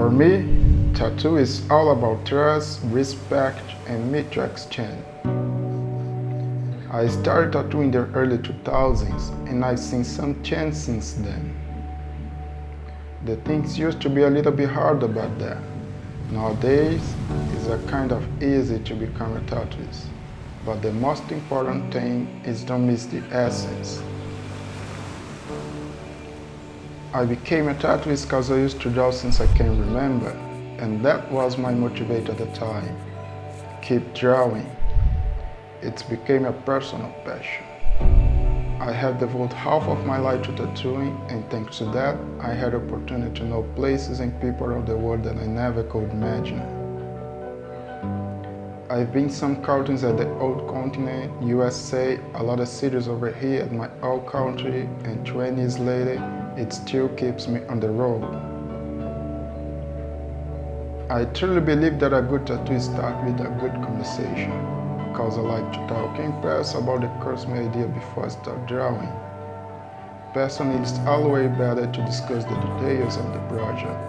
For me, tattoo is all about trust, respect, and mutual exchange. I started tattooing in the early 2000s, and I've seen some change since then. The things used to be a little bit hard about that. Nowadays, it's a kind of easy to become a tattooist. But the most important thing is don't miss the essence. I became a tattooist because I used to draw since I can remember, and that was my motivator at the time. Keep drawing. It became a personal passion. I have devoted half of my life to tattooing, and thanks to that, I had the opportunity to know places and people of the world that I never could imagine. I've been some countries at the old continent, USA, a lot of cities over here at my old country, and 20 years later, it still keeps me on the road. I truly believe that a good tattoo starts with a good conversation, because I like to talk in person about the cosmic idea before I start drawing. Personally, it's always better to discuss the details of the project.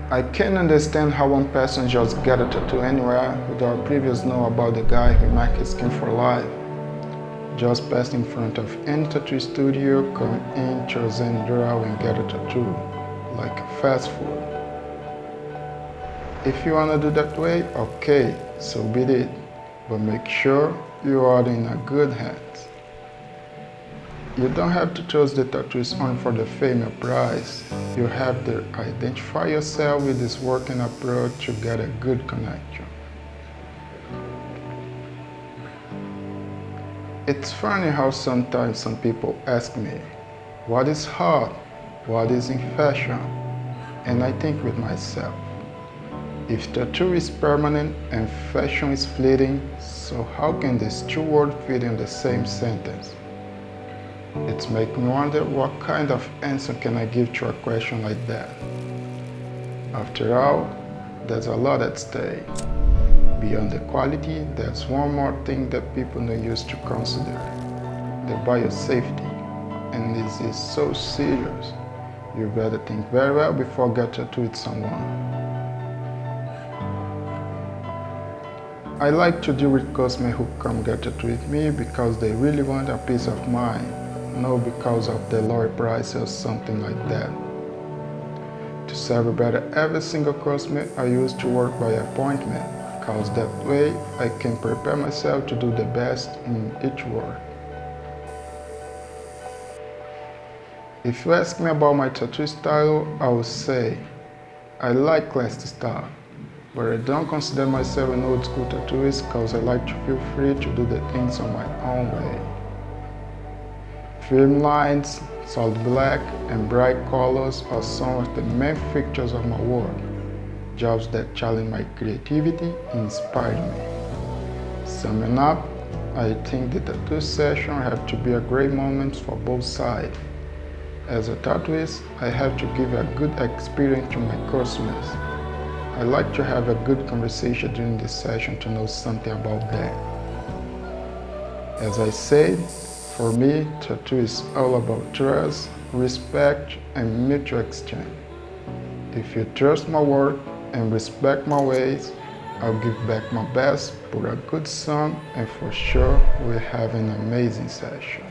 I can't understand how one person just get a tattoo anywhere without previous know about the guy who make his skin for life. Just pass in front of any tattoo studio, come in, choose and draw and get a tattoo, like fast food. If you wanna do that way, okay, so be it. But make sure you are in a good hands. You don't have to choose the tattoos only for the fame or prize. You have to identify yourself with this working approach to get a good connection. It's funny how sometimes some people ask me, what is hot? What is in fashion? And I think with myself, if tattoo is permanent and fashion is fleeting, so how can these two words fit in the same sentence? It makes me wonder what kind of answer can I give to a question like that. After all, there's a lot at stake. Beyond the quality, there's one more thing that people don't use to consider, the biosafety. And this is so serious. You better think very well before getting tattooed with someone. I like to deal with customers who come get tattooed with me because they really want a peace of mind, not because of the lower price or something like that. To serve better every single customer, I used to work by appointment, because that way I can prepare myself to do the best in each work. If you ask me about my tattoo style, I will say, I like classic style, but I don't consider myself an old school tattooist because I like to feel free to do the things on my own way. Firm lines, solid black, and bright colors are some of the main features of my work. Jobs that challenge my creativity inspire me. Summing up, I think the tattoo session have to be a great moment for both sides. As a tattooist, I have to give a good experience to my customers. I like to have a good conversation during the session to know something about that. As I said, for me, tattoo is all about trust, respect, and mutual exchange. If you trust my work and respect my ways, I'll give back my best, put a good song, and for sure we'll have an amazing session.